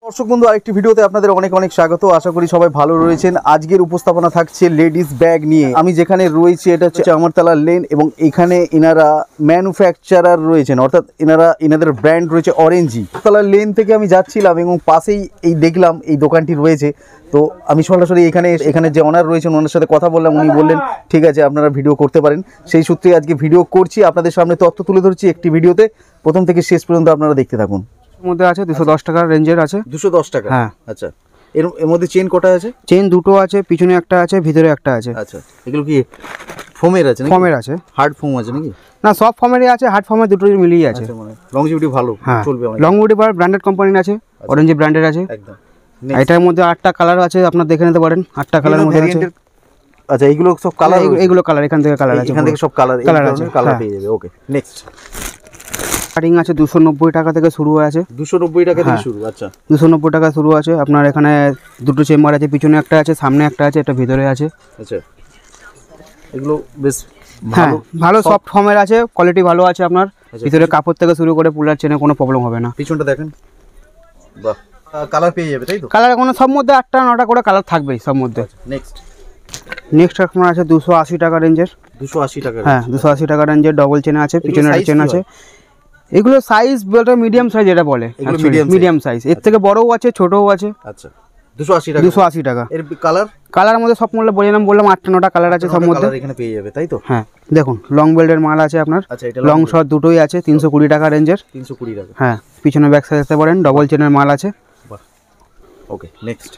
দর্শক বন্ধু আরেকটি ভিডিওতে আপনাদের অনেক অনেক স্বাগত। আশা করি সবাই ভালো রয়েছেন। আজকের উপস্থাপনা থাকছে লেডিস ব্যাগ নিয়ে। আমি যেখানে রয়েছি এটা হচ্ছে আমরতলা লেন এবং এখানে এনারা ম্যানুফ্যাকচারার রয়েছেন, অর্থাৎ এনাদের ব্র্যান্ড রয়েছে অরেঞ্জি। আমরতলা লেন থেকে আমি যাচ্ছিলাম এবং পাশেই এই দেখলাম এই দোকানটি রয়েছে। তো আমি সরাসরি এখানে যে অনার রয়েছেন ওনার সাথে কথা বললাম। উনি বললেন ঠিক আছে আপনারা ভিডিও করতে পারেন। সেই সূত্রে আজকে ভিডিও করছি, আপনাদের সামনে তথ্য তুলে ধরছি একটি ভিডিওতে। প্রথম থেকে শেষ পর্যন্ত আপনারা দেখতে থাকুন। মধ্যে আছে 210 টাকার রেঞ্জের আছে। 210 টাকা? হ্যাঁ। আচ্ছা, এর মধ্যে চেন কটা আছে? চেন দুটো আছে, পিছনে একটা আছে, ভিতরে একটা আছে। আচ্ছা, এগুলো কি ফোমের আছে নাকি? ফোমের আছে। হার্ড ফোম আছে নাকি? না, সব ফোমেরই আছে, হার্ড ফোমের দুটোই মিলিয়ে আছে। আচ্ছা, মানে লংজিভিটি ভালো চলবে অনেক। লংজিভিটি ব্র্যান্ডেড কোম্পানির আছে, অরেঞ্জ ব্র্যান্ডের আছে একদম। এটার মধ্যে 8টা কালার আছে, আপনারা দেখে নিতে পারেন। 8টা কালার মধ্যে আছে। আচ্ছা, এইগুলো সব কালার? এগুলো কালার, এখান থেকে কালার আছে, এখান থেকে সব কালার আছে, কালার পেয়ে যাবে। ওকে, নেক্সট। স্টার্টিং আছে 290 টাকা থেকে শুরু আছে। 290 টাকা থেকে শুরু? আচ্ছা, 290 টাকা শুরু আছে। আপনার এখানে দুটো চেম্বার আছে, পিছনে একটা আছে, সামনে একটা আছে, এটা ভিতরে আছে। আচ্ছা, এগুলো বেশ ভালো সফট ফর্মের আছে, কোয়ালিটি ভালো আছে। আপনার ভিতরে কাপড় থেকে শুরু করে পুলার চেনে কোনো প্রবলেম হবে না। পিছনটা দেখেন, বাহ, কালার পেয়ে যাবে তাই তো? কালার কোনো সব মধ্যে 8টা 9টা করে কালার থাকবেই সব মধ্যে। নেক্সট আপনার আছে 280 টাকা রেঞ্জের। 280 টাকা? হ্যাঁ, 280 টাকা রেঞ্জের ডবল চেন আছে, পিছনে একটা চেন আছে। এগুলো সাইজ বলতে মিডিয়াম সাইজ, এটা বলে মিডিয়াম সাইজ। এর থেকে বড়ও আছে, ছোটও আছে। আচ্ছা, 280 টাকা? 280 টাকা। এর কালার মধ্যে সব মূল্য বললাম 8টা 9টা কালার আছে সব মধ্যে। এখানে পেয়ে যাবে তাই তো? হ্যাঁ, দেখুন লং বেল্টের মাল আছে আপনার। আচ্ছা, এটা লং শর্ট দুটোই আছে, 320 টাকা রেঞ্জের। 320 টাকা? হ্যাঁ, পিছনে ব্যাক সাইড দেখতে পারেন, ডবল চেনের মাল আছে। বাহ, ওকে, নেক্সট।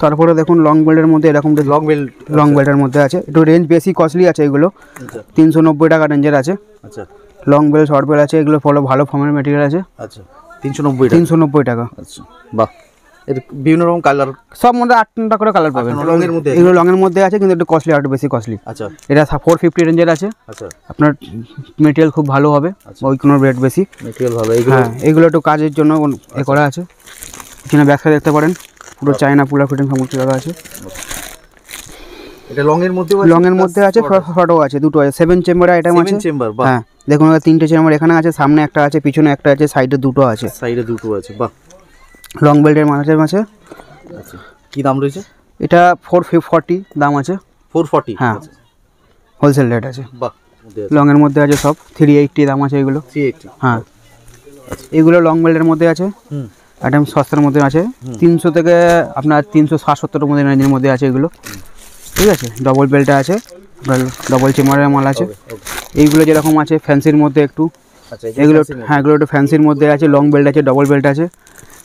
তারপরে দেখুন লং বেল্টের মধ্যে এরকম লং বেল্টের মধ্যে আছে, একটু রেঞ্জ বেশি কস্টলি আছে এগুলো। 390 টাকা রেঞ্জের আছে। আচ্ছা, লং বেল্ট শর্ট বেল্ট আছে, এগুলো ভালো ফর্মের মেটেরিয়াল আছে। আচ্ছা, 390 টাকা? আচ্ছা, বাহ। এর বিভিন্ন রকম কালার সব মধ্যে 8টা করে কালার পাবেন। রঙের মধ্যে এগুলো রঙের মধ্যে আছে, কিন্তু একটু কস্টলি, একটু বেশি কস্টলি। আচ্ছা, এটা 450 রেঞ্জের আছে। আচ্ছা, আপনার মেটেরিয়াল খুব ভালো হবে, ওই কোনো রেট বেশি, মেটেরিয়াল ভালো। এগুলো একটু কাজের জন্য এ করা আছে। এখানে ব্যাক সাইড দেখতে পারেন, পুরো চায়না পুলা ফিটিং সমস্ত জায়গা আছে। এটা লং এর মধ্যে আছে, শর্টও আছে, দুটো আছে। 7 চেম্বার আইটেম আছে। হ্যাঁ, দেখুন 3টে চেম্বার এখানে আছে, সামনে একটা আছে, পিছনে একটা আছে, সাইডে দুটো আছে। বাহ। লং বেল্টের মাল আছে। আচ্ছা, কি দাম রয়েছে? এটা 440 দাম আছে। 440? হ্যাঁ, হোলসেল রেট আছে। বাহ। লং এর মধ্যে আছে সব 380 দাম আছে এগুলো। 380? হ্যাঁ, এগুলো লং বেল্টের মধ্যে আছে। আইটেম সস্তার মধ্যে আছে, 300 থেকে আপনার 360-70 মধ্যে রেঞ্জের মধ্যে আছে এগুলো। ঠিক আছে, ডবল বেল্ট আছে, ডবল চেম্বারের মাল আছে। এইগুলো যেরকম আছে ফ্যান্সির মধ্যে একটু, এগুলো হ্যাঁ এগুলো একটু ফ্যান্সির মধ্যে আছে। লং বেল্ট আছে, ডবল বেল্ট আছে,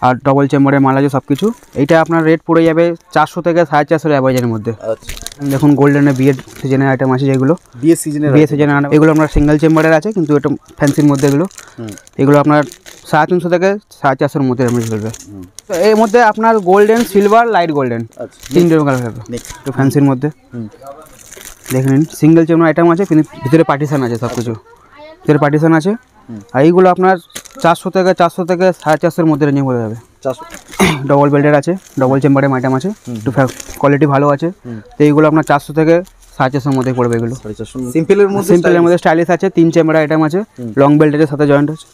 আর ডবল চেম্বারের মাল আছে সব কিছু। এইটা আপনার রেট পড়ে যাবে 400 থেকে 450 অ্যাভারেজের মধ্যে। দেখুন গোল্ডেনের বিয়ের সিজনের আইটেম আছে যেগুলো, বিয়ের সিজনের এগুলো আপনার সিঙ্গেল চেম্বারের আছে, কিন্তু এটা ফ্যান্সির মধ্যে এগুলো আপনার 350 থেকে 450-এর মধ্যে এমনি চলবে। তো এর মধ্যে আপনার গোল্ডেন, সিলভার, লাইট গোল্ডেন, 3টে কালার হবে একটু ফ্যান্সির মধ্যে। দেখে নিন, সিঙ্গেল চেম্বার আইটেম আছে, ভিতরে পার্টিশন আছে, সব কিছু ভিতরে পার্টিশন আছে। আর এইগুলো আপনার 400 থেকে 450-এর মধ্যে রেঞ্জে পড়ে যাবে। ডবল বেল্টের আছে, ডবল চেম্বারের আইটেম আছে, একটু কোয়ালিটি ভালো আছে। তো এইগুলো আপনার 400 থেকে 450-এর মধ্যে পড়বে এগুলো। সিম্পলের মধ্যে স্টাইলিশ আছে, 3 চেম্বার আইটেম আছে, লং বেল্টের সাথে জয়েন্ট আছে।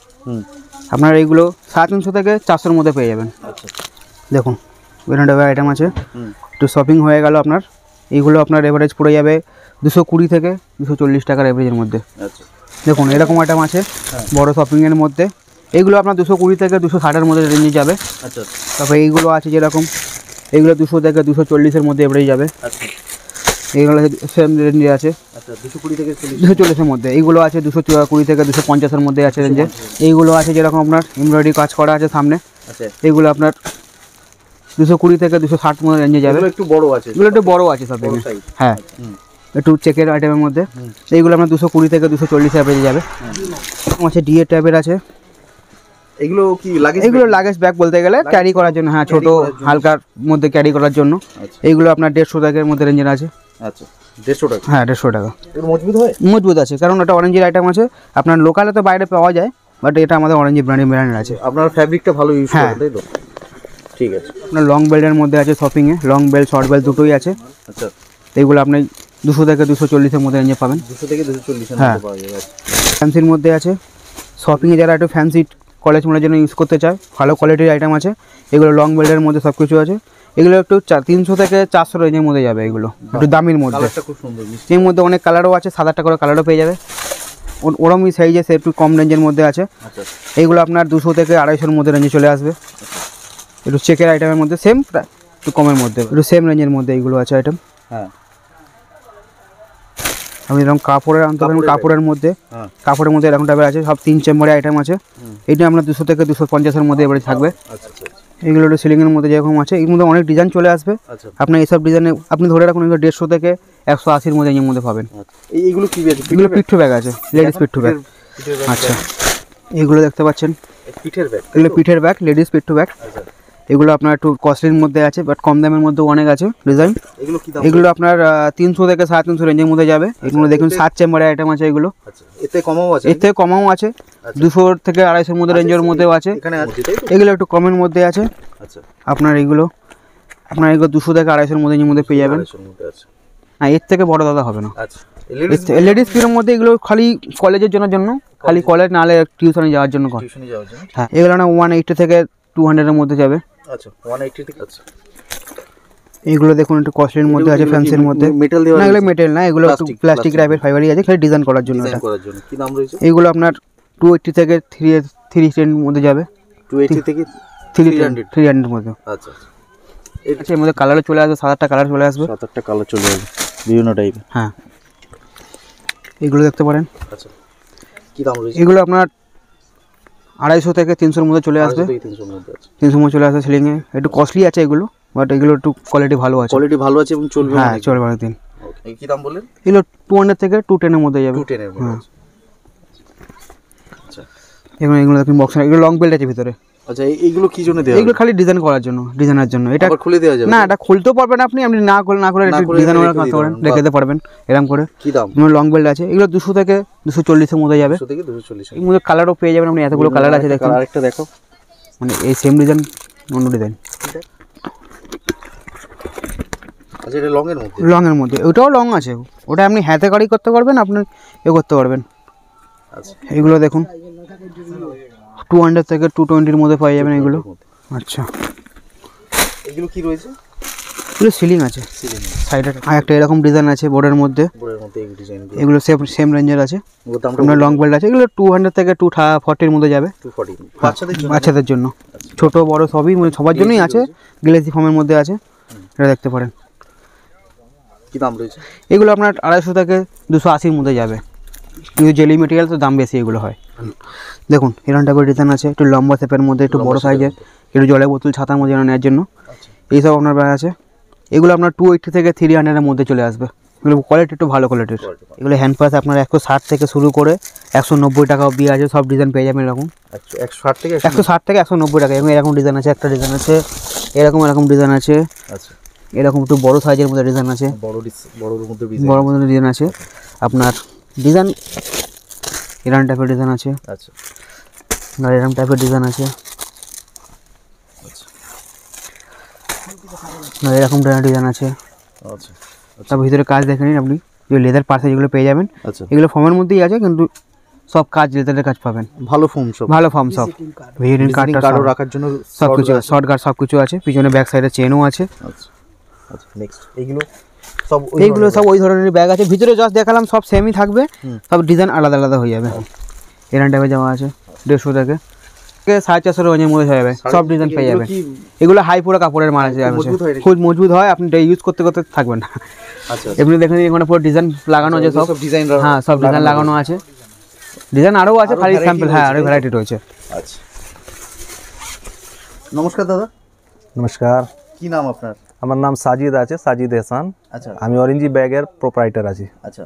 আপনার এইগুলো 350 থেকে 400-এর মধ্যে পেয়ে যাবেন। দেখুন বিভিন্ন আইটেম আছে, একটু শপিং হয়ে গেল আপনার। এইগুলো আপনার এভারেজ পড়ে যাবে 220 থেকে 240 টাকার এভারেজের মধ্যে। দেখুন এরকম আইটেম আছে বড় শপিংয়ের মধ্যে, এইগুলো আপনার 220 থেকে 260-এর মধ্যে রেঞ্জে যাবে। তারপরে এইগুলো আছে যেরকম, এইগুলো 200 থেকে 240-এর মধ্যে এভারেজ যাবে। এইগুলো সেম রেঞ্জে আছে, 240-এর মধ্যে। এইগুলো আছে 220 থেকে 250-এর মধ্যে আছে রেঞ্জে। এইগুলো আছে যেরকম আপনার এমব্রয়ডারি কাজ করা আছে সামনে, এইগুলো আপনার 220 থেকে 260 মধ্যে রেঞ্জে যাবে। একটু বড় আছে সব। হ্যাঁ, একটু চেকের আইটেমের মধ্যে এইগুলো আপনার 220 থেকে 240 অ্যাভারেজে যাবে। আছে ডিএ টাইপের আছে, এগুলো লাগেজ ব্যাগ বলতে গেলে ক্যারি করার জন্য। হ্যাঁ, ছোট হালকার মধ্যে ক্যারি করার জন্য। এইগুলো আপনার 150 টাকার মধ্যে রেঞ্জের আছে। আচ্ছা, 150 টাকা? হ্যাঁ, 150 টাকা। মজবুত আছে, কারণ এটা অরেঞ্জের আইটেম আছে। আপনার লোকালে তো বাইরে পাওয়া যায়, বাট এটা আমাদের অরেঞ্জ ব্র্যান্ডের আছে। আপনার ফ্যাব্রিকটা ভালো ইউজ করেন তাই তো? ঠিক আছে। আপনার লং বেল্টের মধ্যে আছে শপিংয়ে, লং বেল্ট, শর্ট বেল্ট দুটোই আছে। আচ্ছা, এইগুলো আপনি 200 থেকে 240-এর মধ্যে রেঞ্জে পাবেন। 200 থেকে 240-এর মধ্যে পাওয়া যাবে। ফ্যান্সির মধ্যে আছে, শপিংয়ে যারা একটু ফ্যান্সি কলেজ মোড়ের জন্য ইউজ করতে চায়, ভালো কোয়ালিটির আইটেম আছে। এগুলো লং বেল্টের মধ্যে সব কিছু আছে। এগুলো একটু 300 থেকে 400 রেঞ্জের মধ্যে যাবে, এগুলো একটু দামির মধ্যে। কালারটা খুব সুন্দর মিষ্টি। এর মধ্যে অনেক কালারও আছে, 7-8টা করে কালারও পেয়ে যাবে। ওরমই সাইজে সে একটু কম রেঞ্জের মধ্যে আছে। আচ্ছা এইগুলো আপনার 200 থেকে 250-এর মধ্যে রেঞ্জে চলে আসবে। একটু চেকের আইটেমের মধ্যে সেম, একটু কমের মধ্যে, একটু সেম রেঞ্জের মধ্যে এইগুলো আছে আইটেম। হ্যাঁ আপনি এরকম কাপড়ের আনতে পারেন, কাপড়ের মধ্যে, হ্যাঁ কাপড়ের মধ্যে এরকম টাইপের আছে, সব 3 চেম্বারের আইটেম আছে। এইটা আপনার 200 থেকে 250-এর মধ্যে এবারে থাকবে। আচ্ছা আচ্ছা এগুলো একটু সিলিংয়ের মধ্যে যেরকম আছে, এর মধ্যে অনেক ডিজাইন চলে আসবে। আচ্ছা আপনার এইসব ডিজাইনে আপনি ধরে রাখুন এগুলো 150 থেকে 180-এর মধ্যে এর মধ্যে পাবেন। এইগুলো কি আছে? এগুলো পিঠু ব্যাগ আছে, লেডিস পিঠু ব্যাগ। আচ্ছা এগুলো দেখতে পাচ্ছেন, পিঠের ব্যাগ। এগুলো পিঠের ব্যাগ, লেডিস পিঠু ব্যাগ। আচ্ছা এগুলো আপনার একটু কস্টলির মধ্যে আছে, বাট কম দামের মধ্যেও অনেক আছে ডিজাইন। এগুলো কি দাম? এগুলো আপনার 300 থেকে 350 রেঞ্জের মধ্যে যাবে। এগুলো দেখুন 7 চেম্বারের আইটেম আছে এগুলো। আচ্ছা এতে কমাও আছে? এর থেকে কমাও আছে, 200 থেকে 250-এর মধ্যে রেঞ্জের মধ্যেও আছে। এখানে আছে তাই তো? এগুলো একটু কমের মধ্যে আছে। আচ্ছা আপনার এগুলো 200 থেকে 250-এর মধ্যে পেয়ে যাবেন। 250 এর মধ্যে আছে। না এর থেকে বড় দাদা হবে না। আচ্ছা লেডিস লেডিস পিঠের মধ্যে এগুলো খালি কলেজের জন্য, খালি কলেজ নাহলে টিউশনে যাওয়ার জন্য কর। টিউশনে যাওয়ার জন্য। হ্যাঁ এগুলো না 180 থেকে 200-এর মধ্যে যাবে। আচ্ছা 180 থেকে। আচ্ছা এগুলো দেখুন একটু কস্টলির মধ্যে আছে, ফ্যান্সির মধ্যে। মেটাল দেওয়া না এগুলো মেটেল না, এগুলো একটু প্লাস্টিক টাইপের ফাইবারই আছে, খালি ডিজাইন করার জন্য। ডিজাইন এটা করার জন্য। কি দাম রয়েছে? এগুলো আপনার 280 থেকে 310-এর মধ্যে যাবে। 280 থেকে 300-এর মধ্যে। আচ্ছা আচ্ছা এর মধ্যে কালারও চলে আসবে, 7-8টা কালার চলে আসবে। 7-8টা কালার চলে যাবে বিভিন্ন টাইপের। হ্যাঁ এগুলো দেখতে পারেন। আচ্ছা কি দাম রয়েছে? এগুলো আপনার 250 থেকে 300-এর মধ্যে চলে আসবে। 250 থেকে 300 এর মধ্যে আছে। 300 মধ্যে চলে আসবে সিলিংয়ে। একটু কস্টলি আছে এগুলো, বাট এগুলো একটু কোয়ালিটি ভালো আছে। কোয়ালিটি ভালো আছে এবং চলবে হ্যাঁ অনেক। চলবে অনেকদিন। ওকে কি দাম বললেন? এগুলো 200 থেকে 210-এর মধ্যে যাবে। 210 এর মধ্যে আছে। আচ্ছা এগুলো দেখুন বক্স, এগুলো লং বেল্ট আছে ভিতরে। আচ্ছা এইগুলো কি জন্য দেওয়া? এগুলো খালি ডিজাইন করার জন্য, ডিজাইনের জন্য। এটা আবার খুলে দেওয়া যাবে? না এটা খুলতেও পারবেন আপনি, না করে ডিজাইন রেখে দিতে পারবেন এরকম করে। কি দাম? লং বেল্ট আছে, এগুলো 200 থেকে 240-এর মধ্যে যাবে। 200 থেকে 240। এর মধ্যে কালারও পেয়ে যাবেন আপনি, এতগুলো কালার আছে দেখুন। আরেকটা দেখো, মানে এই সেম ডিজাইন অন্য ডিজাইন। আচ্ছা এটা লং এর মধ্যে? লং এর মধ্যে, ওটাও লং আছে, ওটা আপনি হাতে কারি করতে পারবেন, আপনি করতে পারবেন। আচ্ছা এগুলো দেখুন 200 থেকে 220-এর মধ্যে পেয়ে যাবেন এগুলো। আচ্ছা এগুলো কি রয়েছে? এগুলো সিলিং আছে সাইডে, আর একটা এরকম ডিজাইন আছে বোর্ডের মধ্যে। বোর্ডের মধ্যে এই ডিজাইন। এগুলো সেম রেঞ্জের আছে। ওর দামটা আপনার লং বেল্ট আছে, এগুলো 200 থেকে 240-এর মধ্যে যাবে। 240 বাচ্চাদের জন্য? বাচ্চাদের জন্য, ছোট বড় সবই, মানে সবার জন্যই আছে। গ্লেসি ফর্মের মধ্যে আছে, এটা দেখতে পারেন। কি দাম রয়েছে? এগুলো আপনার 250 থেকে 280-এর মধ্যে যাবে, কিন্তু জেলি মেটেরিয়াল তো দাম বেশি এগুলো হয়। দেখুন এরকম টাইপের ডিজাইন আছে, একটু লম্বা শেপের মধ্যে, একটু বড় সাইজের, একটু জলের বোতল, ছাতার মধ্যে নেওয়ার জন্য এইসব আপনার ব্যাগ আছে। এগুলো আপনার 280 থেকে 300-এর মধ্যে চলে আসবে। এগুলো কোয়ালিটি একটু ভালো কোয়ালিটির। এগুলো হ্যান্ড পাস আপনার 160 থেকে শুরু করে 190 টাকা অবধি আছে, সব ডিজাইন পেয়ে যাবেন এরকম। 160 থেকে 160 থেকে 190 টাকা। এবং এরকম ডিজাইন আছে, একটা ডিজাইন আছে এরকম ডিজাইন আছে। আচ্ছা এরকম একটু বড় সাইজের মধ্যে ডিজাইন আছে, বড়র মধ্যে বড় মধ্যে ডিজাইন আছে। আপনার ডিজাইন এরকম টাইপের ডিজাইন আছে, আচ্ছা আর এরকম টাইপের ডিজাইন আছে, আর এরকম ডিজাইন আছে। আচ্ছা তার ভিতরে কাজ দেখে নিন আপনি, যে লেদার পার্সে যেগুলো পেয়ে যাবেন। আচ্ছা এগুলো ফর্মের মধ্যেই আছে, কিন্তু সব কাজ লেদারের কাজ পাবেন, ভালো ফোম সব, ভালো ফর্ম সব। ভিজিটিং কার্ডও রাখার জন্য সব কিছু, শর্ট গার্ড সব কিছু আছে, পিছনে ব্যাক সাইডে চেনও আছে। আচ্ছা আচ্ছা নেক্সট এইগুলো সব ওই ধরনের ব্যাগ আছে। ভিতরে জাস্ট দেখালাম, সব সেমই থাকবে, সব ডিজাইন আলাদা আলাদা হয়ে যাবে। এরকম টাইপের জামা আছে 150 থেকে 450 রেঞ্জের মধ্যে হয়ে যাবে, সব ডিজাইন পেয়ে যাবে। এগুলো হাই পুরো কাপড়ের মাল আছে, খুব মজবুত হয়, আপনি ইউজ করতে করতে থাকবেন না। আচ্ছা এমনি দেখেন এখানে পুরো ডিজাইন লাগানো আছে, সব ডিজাইন। হ্যাঁ সব ডিজাইন লাগানো আছে, ডিজাইন আরও আছে, খালি স্যাম্পল। হ্যাঁ আরও ভ্যারাইটি রয়েছে। আচ্ছা নমস্কার দাদা। নমস্কার, কি নাম আপনার? আমার নাম সাজিদ আছে, সাজিদ এহসান। আচ্ছা আমি অরেঞ্জি ব্যাগের প্রোপ্রাইটার আছি। আচ্ছা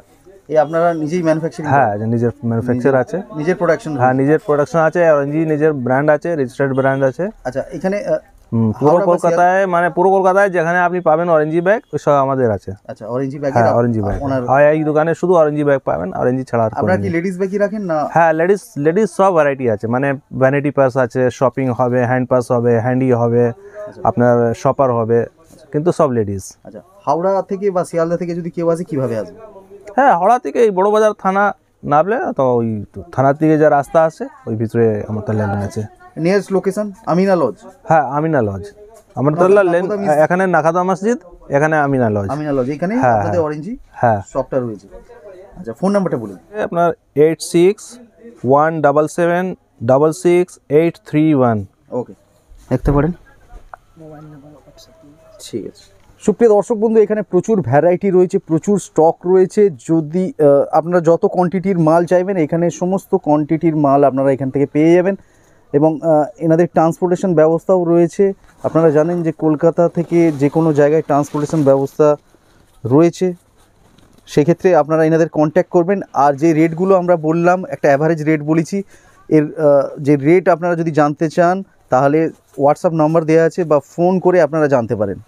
এই আপনারা নিজেই ম্যানুফ্যাকচারিং? হ্যাঁ নিজের ম্যানুফ্যাকচার আছে, নিজের প্রোডাকশন? হ্যাঁ নিজের প্রোডাকশন আছে, অরেঞ্জি নিজের ব্র্যান্ড আছে, রেজিস্টার্ড ব্র্যান্ড আছে। আচ্ছা এখানে পুরো কলকাতায়, মানে পুরো কলকাতায় যেখানে আপনি পাবেন অরেঞ্জি ব্যাগ, ওই সব আমাদের আছে। আচ্ছা অরেঞ্জি ব্যাগ? হ্যাঁ অরেঞ্জি ব্যাগ, এই দোকানে শুধু অরেঞ্জি ব্যাগ পাবেন, অরেঞ্জি ছাড়া আর আপনারা কি লেডিস ব্যাগই রাখেন না? হ্যাঁ লেডিস সব ভ্যারাইটি আছে, মানে ভ্যানিটি পার্স আছে, শপিং হবে, হ্যান্ড পার্স হবে, হ্যান্ডি হবে, আপনার শপার হবে, কিন্তু সব লেডিস। আচ্ছা হাওড়া থেকে বা শিয়ালদা থেকে যদি কেউ আসে কিভাবে আসবে? হ্যাঁ হাওড়া থেকে এই বড়বাজার থানা নামলে তো ওই থানার দিকে যে রাস্তা আছে ওই ভিতরে আমরতলা লেন আছে। Nearest location Amina lodge. হ্যাঁ আমিনা লজ, আমরতলা লেন, নাকাদা মিস- এখানে নাকাদা মসজিদ, এখানে আমিনা লজ। আমিনা লজ এখানে হ্যাঁ, আপনাদের হ্যাঁ। অরেঞ্জি হ্যাঁ শপটা রয়েছে। আচ্ছা ফোন নাম্বারটা বলুন। আপনার 8617766831। ওকে, দেখতে পারেন। ঠিক আছে। সুপ্রিয় দর্শক বন্ধু, এখানে প্রচুর ভ্যারাইটি রয়েছে, প্রচুর স্টক রয়েছে। যদি আপনারা যত কোয়ান্টিটির মাল চাইবেন এখানে সমস্ত কোয়ান্টিটির মাল আপনারা এখান থেকে পেয়ে যাবেন। এবং এনাদের ট্রান্সপোর্টেশন ব্যবস্থাও রয়েছে। আপনারা জানেন যে কলকাতা থেকে যে কোনো জায়গায় ট্রান্সপোর্টেশন ব্যবস্থা রয়েছে, সেক্ষেত্রে আপনারা এনাদের কন্ট্যাক্ট করবেন। আর যে রেটগুলো আমরা বললাম, একটা অ্যাভারেজ রেট বলেছি, এর যে রেট আপনারা যদি জানতে চান তাহলে হোয়াটসঅ্যাপ নাম্বার দেওয়া আছে বা ফোন করে আপনারা জানতে পারেন।